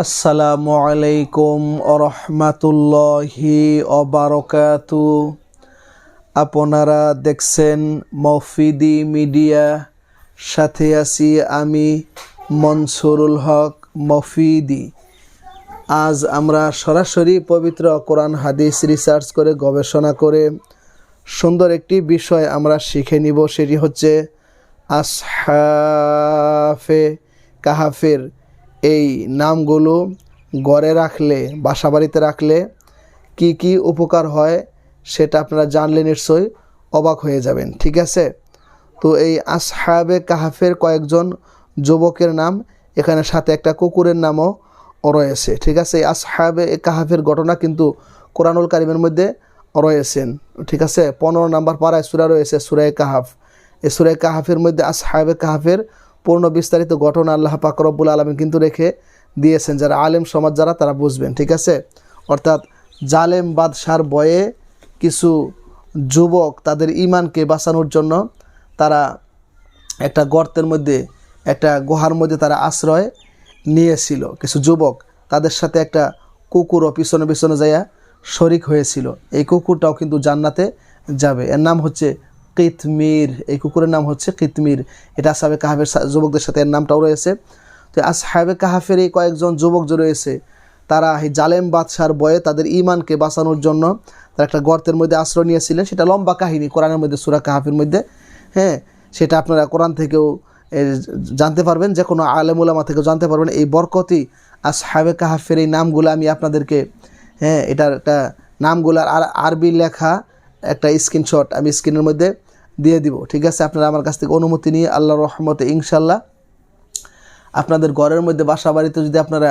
আসসালামু আলাইকুম ওরহমাতুল্লাহি ওবারাকাতু। আপনারা দেখছেন মফিদি মিডিয়া, সাথে আছি আমি মনসুরুল হক মফিদি। আজ আমরা সরাসরি পবিত্র কোরআন হাদিস রিসার্চ করে গবেষণা করে সুন্দর একটি বিষয় আমরা শিখে নিব। সেটি হচ্ছে আসহাবে কাহাফের এই নামগুলো ঘরে রাখলে, বাসাবাড়িতে রাখলে কি কি উপকার হয় সেটা আপনারা জানলে নিশ্চয়ই অবাক হয়ে যাবেন। ঠিক আছে, তো এই আসহাবে কাহাফের কয়েকজন যুবকের নাম, এখানে সাথে একটা কুকুরের নামও রয়েছে। ঠিক আছে, এই আসহাবে কাহাফের ঘটনা কিন্তু কোরআনুল কারিমের মধ্যে রয়েছেন। ঠিক আছে, 15 নম্বর পারায় সূরা রয়েছে সূরা কাহাফ। এই সূরা কাহাফের মধ্যে আসহাবে কাহাফের পূর্ণ বিস্তারিত ঘটনা আল্লাহ পাক রব্বুল আলামিন কিন্তু রেখে দিয়েছেন, যারা আলেম সমাজ যারা তারা বুঝবেন। ঠিক আছে, অর্থাৎ জালেম বাদশার ভয়ে কিছু যুবক তাদের ঈমানকে বাঁচানোর জন্য তারা একটা গর্তের মধ্যে, একটা গুহার মধ্যে তারা আশ্রয় নিয়েছিল। কিছু যুবক, তাদের সাথে একটা কুকুরও পিছনে পিছনে যাইয়া শরিক হয়েছিল। এই কুকুরটাও কিন্তু জান্নাতে যাবে। এর নাম হচ্ছে কিতমির। এই কুকুরের নাম হচ্ছে কিতমির। এটা আসহাবে কাহাফের যুবকদের সাথে এর নামটাও রয়েছে। তো আসহাবে কাহাফের এই কয়েকজন যুবক যে রয়েছে, তারা এই জালেম বাদশার ভয়ে তাদের ঈমানকে বাঁচানোর জন্য তারা একটা গর্তের মধ্যে আশ্রয় নিয়েছিলেন। সেটা লম্বা কাহিনী কোরআনের মধ্যে, সূরা কাহাফের মধ্যে। হ্যাঁ, সেটা আপনারা কোরআন থেকেও জানতে পারবেন, যে কোনো আলেম উলামা থেকেও জানতে পারবেন। এই বরকতি আসহাবে কাহাফের এই নামগুলো আমি আপনাদেরকে, এটার একটা নামগুলার আরবি লেখা একটা স্ক্রিনশট আমি স্ক্রিনের মধ্যে দিয়ে দিব। ঠিক আছে, আপনারা আমার কাছ থেকে অনুমতি নিয়ে আল্লাহর রহমতে ইনশাল্লাহ আপনাদের ঘরের মধ্যে, বাসা বাড়িতে যদি আপনারা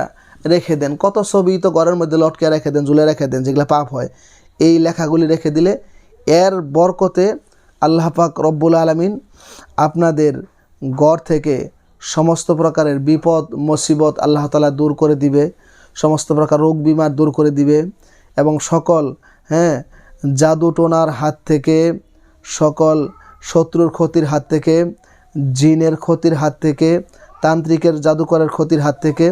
রেখে দেন, কত ছবি তো ঘরের মধ্যে লটকে রেখে দেন, ঝুলে রেখে দেন, যেগুলো পাপ হয়। এই লেখাগুলি রেখে দিলে এর বরকতে আল্লাহ পাক রব্বুল আলামিন আপনাদের ঘর থেকে সমস্ত প্রকারের বিপদ মুসিবত আল্লাহ তাআলা দূর করে দিবে, সমস্ত প্রকার রোগ বিমার দূর করে দিবে, এবং সকল জাদু টোনার হাত থেকে, সকল শত্রুর ক্ষতির হাত থেকে, জিনের ক্ষতির হাত থেকে, তান্ত্রিকের জাদুকরের ক্ষতির হাত থেকে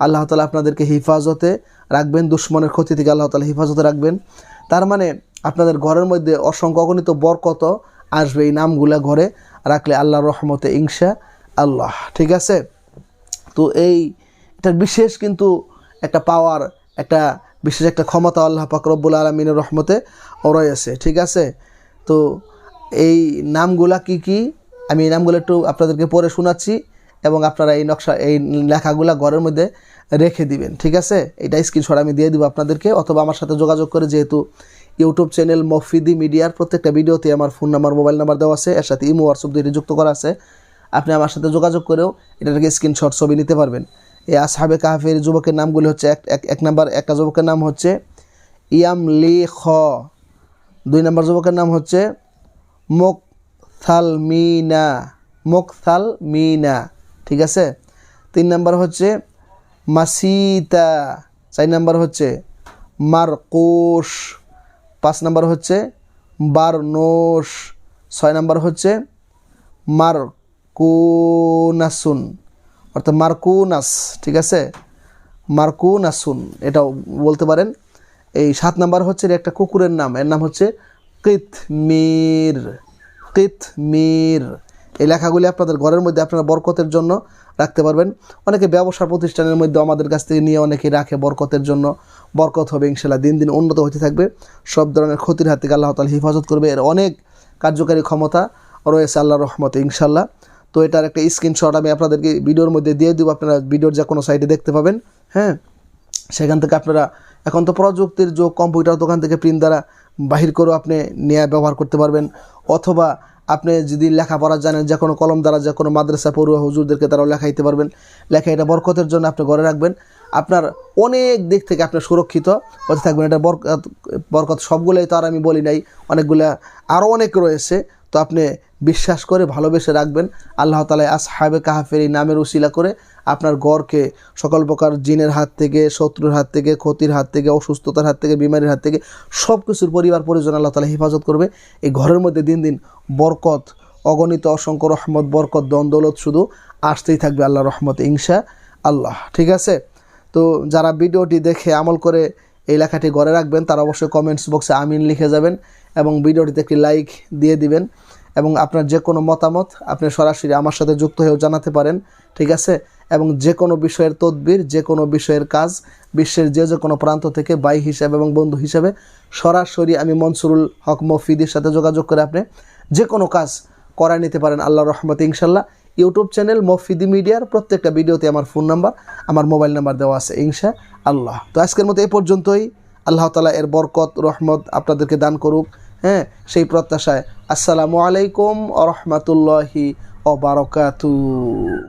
আল্লাহ তাআলা আপনাদেরকে হিফাজতে রাখবেন। দুশ্মনের ক্ষতি থেকে আল্লাহ তাআলা হিফাজতে রাখবেন। তার মানে আপনাদের ঘরের মধ্যে অসংখ্য অগণিত বরকত আসবে এই নামগুলা ঘরে রাখলে আল্লাহর রহমতে ইনশা আল্লাহ। ঠিক আছে, তো এটার বিশেষ কিন্তু একটা পাওয়ার, একটা বিশেষ একটা ক্ষমতা আল্লাহ পাক রব্বুল আলামিনের রহমতে রয়েছে। ঠিক আছে, তো এই নামগুলা কি কি আমি এই নামগুলো একটু আপনাদেরকে পড়ে শোনাচ্ছি, এবং আপনারা এই নকশা, এই লেখাগুলা ঘরের মধ্যে রেখে দিবেন। ঠিক আছে, এটা স্ক্রিনশট আমি দিয়ে দিব আপনাদেরকে, অথবা আমার সাথে যোগাযোগ করে, যেহেতু ইউটিউব চ্যানেল মফিদি মিডিয়ার প্রত্যেকটা ভিডিওতে আমার ফোন নাম্বার, মোবাইল নাম্বার দেওয়া আছে, এর সাথে ইমো হোয়াটসঅ্যাপ দুইটি যুক্ত করা আছে। আপনি আমার সাথে যোগাযোগ করেও এটাকে স্ক্রিনশট ছবি নিতে পারবেন। এই আসহাবে কাহাফের যুবকের নামগুলি হচ্ছে, এক নাম্বার একটা যুবকের নাম হচ্ছে ইয়ামলিখ, 2 নম্বর যুবকের নাম হচ্ছে মুকথালমিনা। ঠিক আছে, 3 নম্বর হচ্ছে মাসিতা, 4 নম্বর হচ্ছে মারকুশ, 5 নম্বর হচ্ছে বারনোশ, 6 নম্বর হচ্ছে মারকুনাসুন, অর্থাৎ মারকুনাস। ঠিক আছে, মারকুনাসুন এটাও বলতে পারেন। এই 7 নম্বর হচ্ছে একটা কুকুরের নাম, এর নাম হচ্ছে কিতমির। এই লেখাগুলি আপনাদের ঘরের মধ্যে আপনারা বরকতের জন্য রাখতে পারবেন। অনেকে ব্যবসা প্রতিষ্ঠানের মধ্যে আমাদের কাছ থেকে নিয়ে অনেকে রাখে বরকতের জন্য। বরকত হবে ইনশাল্লাহ, দিন দিন উন্নত হতে থাকবে, সব ধরনের ক্ষতির হাত থেকে আল্লাহ তাআলা হিফাজত করবে। এর অনেক কার্যকারী ক্ষমতা রয়েছে আল্লাহর রহমতে ইনশাল্লাহ। তো এটার একটা স্ক্রিনশট আমি আপনাদেরকে ভিডিওর মধ্যে দিয়ে দিব, আপনারা ভিডিওর যে কোনো সাইটে দেখতে পাবেন। সেখান থেকে আপনারা, এখন তো প্রযুক্তির যুগ, কম্পিউটার দোকান থেকে প্রিন্ট দ্বারা বাহির করেও আপনি নিয়ে ব্যবহার করতে পারবেন, অথবা আপনি যদি লেখাপড়া জানেন, যে কোনো কলম দ্বারা, যে কোনো মাদ্রাসা পড়ুয়া হুজুরদেরকে তারাও লেখাইতে পারবেন। লেখা এটা বরকতের জন্য আপনি ঘরে রাখবেন, আপনার অনেক দিক থেকে আপনি সুরক্ষিত হতে থাকবেন। এটা বরকত সবগুলোই তো আর আমি বলি নাই, অনেকগুলা আরও অনেক রয়েছে। তো আপনি বিশ্বাস করে ভালোবেসে রাখবেন। আল্লাহ তাআলা আসহাবে কাহাফের এই নামের উসিলা করে আপনার ঘরকে সকল প্রকার জিনের হাত থেকে, শত্রুর হাত থেকে, ক্ষতির হাত থেকে, অসুস্থতার হাত থেকে, বিমারির হাত থেকে সব কিছুর পরিবার পরিজন আল্লাহ তাআলা হেফাজত করবে। এই ঘরের মধ্যে দিন দিন বরকত, অগণিত অসংখ্য রহমত, বরকত, দন দৌলত শুধু আসতেই থাকবে আল্লাহর রহমতে ইনশা আল্লাহ। ঠিক আছে, তো যারা ভিডিওটি দেখে আমল করে এই লেখাটি ঘরে রাখবেন তারা অবশ্যই কমেন্টস বক্সে আমিন লিখে যাবেন এবং ভিডিওটিতে একটি লাইক দিয়ে দিবেন এবং আপনার যে কোনো মতামত আপনি সরাসরি আমার সাথে যুক্ত হয়েও জানাতে পারেন, ঠিক আছে? এবং যে কোনো বিষয়ের তদবির, যে কোনো বিষয়ের কাজ বিশ্বের যে কোনো প্রান্ত থেকে ভাই হিসাবে এবং বন্ধু হিসাবে সরাসরি আমি মনসুরুল হক মফিদির সাথে যোগাযোগ করে আপনি যে কোনো কাজ করায় নিতে পারেন আল্লাহর রহমতে ইনশাল্লাহ। ইউটিউব চ্যানেল মফিদি মিডিয়ার প্রত্যেকটা ভিডিওতে আমার ফোন নাম্বার, আমার মোবাইল নাম্বার দেওয়া আছে ইনশাআল্লাহ। তো আজকের মতো এই পর্যন্তই। আল্লাহ তাআলা এর বরকত রহমত আপনাদেরকে দান করুক, হ্যাঁ, সেই প্রত্যাশায় আসসালামু আলাইকুম ওয়া রাহমাতুল্লাহি ওয়া বারাকাতুহু।